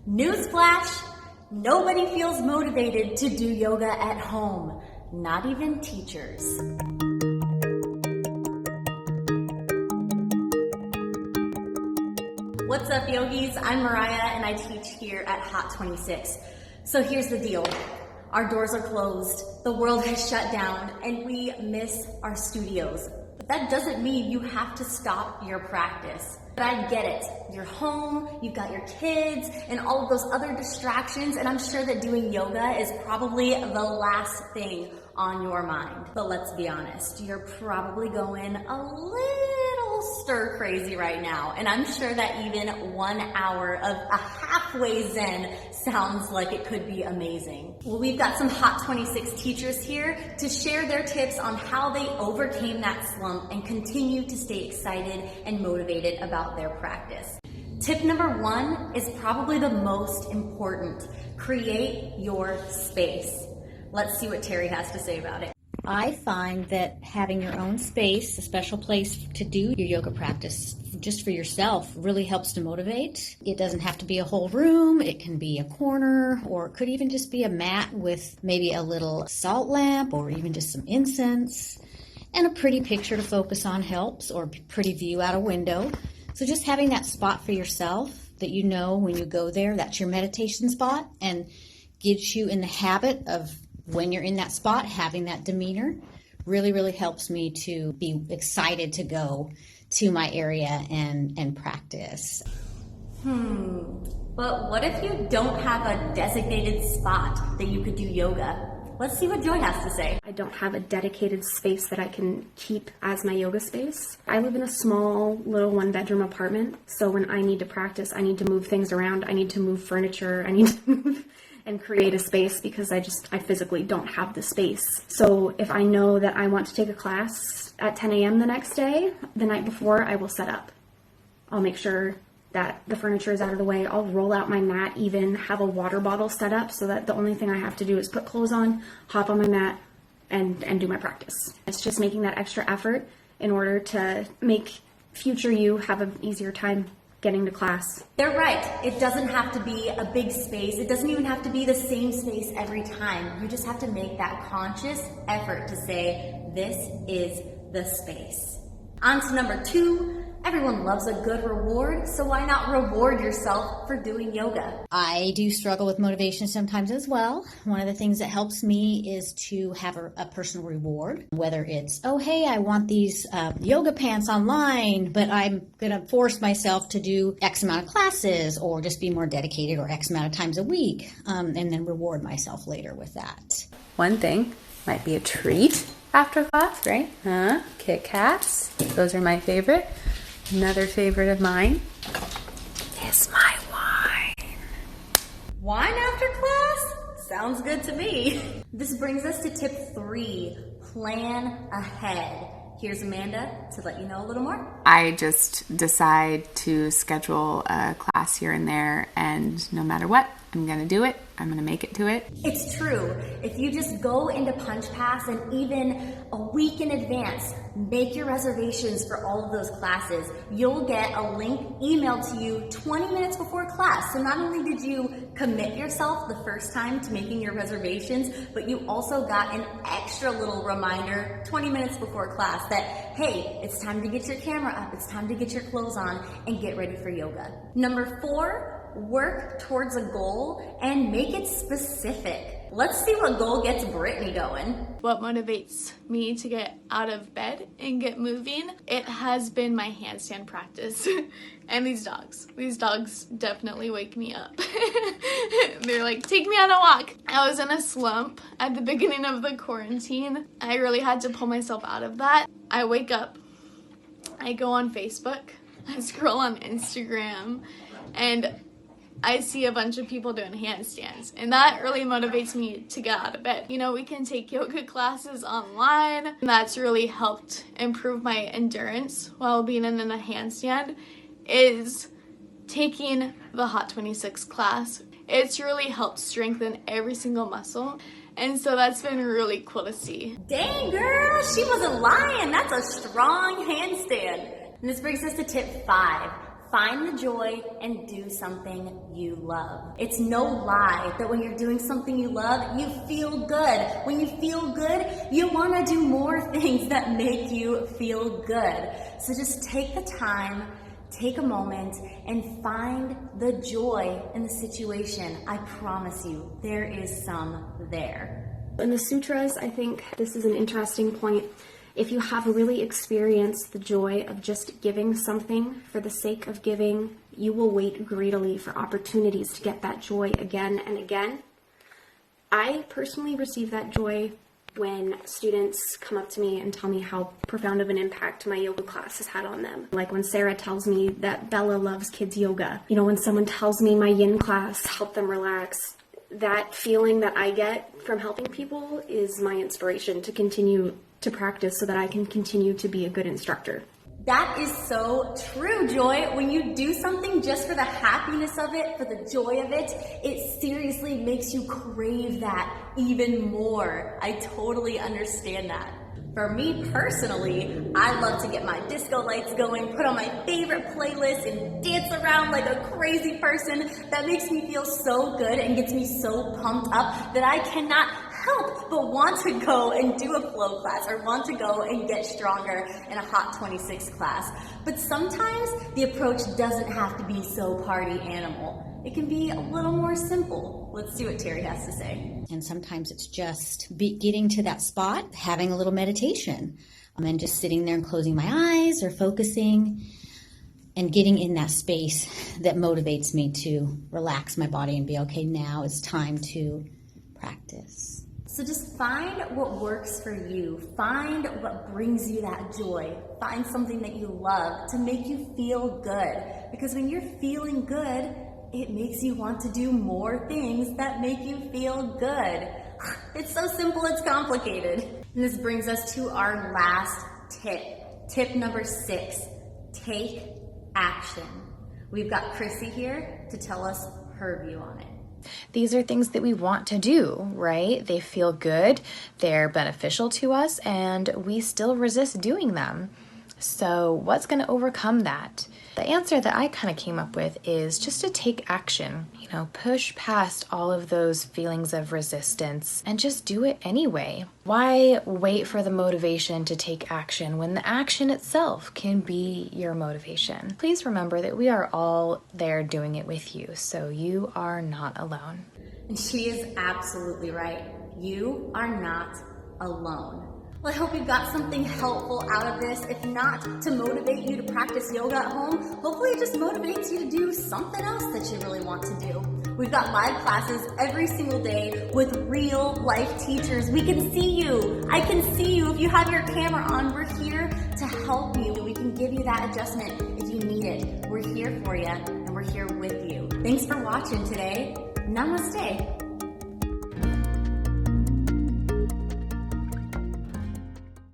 Newsflash, nobody feels motivated to do yoga at home, not even teachers. What's up, yogis? I'm Mariah and I teach here at Hot 26. So here's the deal. Our doors are closed, the world has shut down, and we miss our studios. But that doesn't mean you have to stop your practice. But I get it. You're home, you've got your kids, and all of those other distractions, and I'm sure that doing yoga is probably the last thing on your mind. But let's be honest, you're probably going a little stir crazy right now, and I'm sure that even 1 hour of a halfway zen sounds like it could be amazing. Well, we've got some Hot 26 teachers here to share their tips on how they overcame that slump and continue to stay excited and motivated about their practice. Tip number 1 is probably the most important. Create your space. Let's see what Terry has to say about it. I find that having your own space, a special place to do your yoga practice just for yourself, really helps to motivate. It doesn't have to be a whole room. It can be a corner, or it could even just be a mat with maybe a little salt lamp or even just some incense. And a pretty picture to focus on helps, or pretty view out a window. So just having that spot for yourself that you know when you go there, that's your meditation spot, and gets you in the habit of, when you're in that spot, having that demeanor, really helps me to be excited to go to my area and practice. But what if you don't have a designated spot that you could do yoga? Let's see what Joy has to say. I don't have a dedicated space that I can keep as my yoga space. I live in a small little 1-bedroom apartment, so when I need to practice, I need to move things around, I need to move furniture, I need to move and create a space because I physically don't have the space. So if I know that I want to take a class at 10 a.m. the next day, the night before, I will set up. I'll make sure that the furniture is out of the way. I'll roll out my mat, even have a water bottle set up so that the only thing I have to do is put clothes on, hop on my mat, and do my practice. It's just making that extra effort in order to make future you have an easier time getting to class. They're right. It doesn't have to be a big space. It doesn't even have to be the same space every time. You just have to make that conscious effort to say, this is the space. On to number 2. Everyone loves a good reward, so why not reward yourself for doing yoga? I do struggle with motivation sometimes as well. One of the things that helps me is to have a personal reward, whether it's, oh, hey, I want these yoga pants online, but I'm going to force myself to do X amount of classes, or just be more dedicated, or X amount of times a week, and then reward myself later with that. One thing might be a treat after class, right? Kit Kats. Those are my favorite. Another favorite of mine is my wine. Wine after class? Sounds good to me. This brings us to tip 3, plan ahead. Here's Amanda to let you know a little more. I just decide to schedule a class here and there, and no matter what, I'm going to do it. I'm going to make it to it. It's true. If you just go into Punch Pass and even a week in advance, make your reservations for all of those classes, you'll get a link emailed to you 20 minutes before class. So not only did you commit yourself the first time to making your reservations, but you also got an extra little reminder 20 minutes before class that, hey, it's time to get your camera up, it's time to get your clothes on and get ready for yoga. Number 4, work towards a goal and make it specific. Let's see what goal gets Brittany going. What motivates me to get out of bed and get moving? It has been my handstand practice. And these dogs definitely wake me up. They're like, take me on a walk. I was in a slump at the beginning of the quarantine. I really had to pull myself out of that. I wake up, I go on Facebook, I scroll on Instagram, and I see a bunch of people doing handstands, and that really motivates me to get out of bed. You know, we can take yoga classes online, and that's really helped improve my endurance while being in a handstand, is taking the Hot 26 class. It's really helped strengthen every single muscle, and so that's been really cool to see. Dang girl, she wasn't lying. That's a strong handstand. And this brings us to tip 5. Find the joy and do something you love. It's no lie that when you're doing something you love, you feel good. When you feel good, you want to do more things that make you feel good. So just take the time, take a moment, and find the joy in the situation. I promise you, there is some there. In the sutras, I think this is an interesting point. If you have really experienced the joy of just giving something for the sake of giving, you will wait greedily for opportunities to get that joy again and again. I personally receive that joy when students come up to me and tell me how profound of an impact my yoga class has had on them. Like when Sarah tells me that Bella loves kids yoga. You know, when someone tells me my yin class helped them relax. That feeling that I get from helping people is my inspiration to continue to practice so that I can continue to be a good instructor. That is so true, Joy. When you do something just for the happiness of it, for the joy of it, it seriously makes you crave that even more. I totally understand that. For me personally, I love to get my disco lights going, put on my favorite playlist, and dance around like a crazy person. That makes me feel so good and gets me so pumped up that I cannot help but want to go and do a flow class or want to go and get stronger in a Hot 26 class. But sometimes the approach doesn't have to be so party animal. It can be a little more simple. Let's see what Terry has to say. And sometimes it's just getting to that spot, having a little meditation, and just sitting there and closing my eyes or focusing and getting in that space that motivates me to relax my body and be okay, now it's time to practice. So just find what works for you. Find what brings you that joy. Find something that you love to make you feel good. Because when you're feeling good, it makes you want to do more things that make you feel good. It's so simple, it's complicated. And this brings us to our last tip. Tip number 6, take action. We've got Chrissy here to tell us her view on it. These are things that we want to do, right? They feel good, they're beneficial to us, and we still resist doing them. So what's going to overcome that? The answer that I kind of came up with is just to take action, push past all of those feelings of resistance and just do it anyway. Why wait for the motivation to take action when the action itself can be your motivation? Please remember that we are all there doing it with you, so you are not alone. And she is absolutely right. You are not alone. Well, I hope you got something helpful out of this. If not to motivate you to practice yoga at home, hopefully it just motivates you to do something else that you really want to do. We've got live classes every single day with real life teachers. We can see you. I can see you. If you have your camera on, we're here to help you. We can give you that adjustment if you need it. We're here for you and we're here with you. Thanks for watching today. Namaste.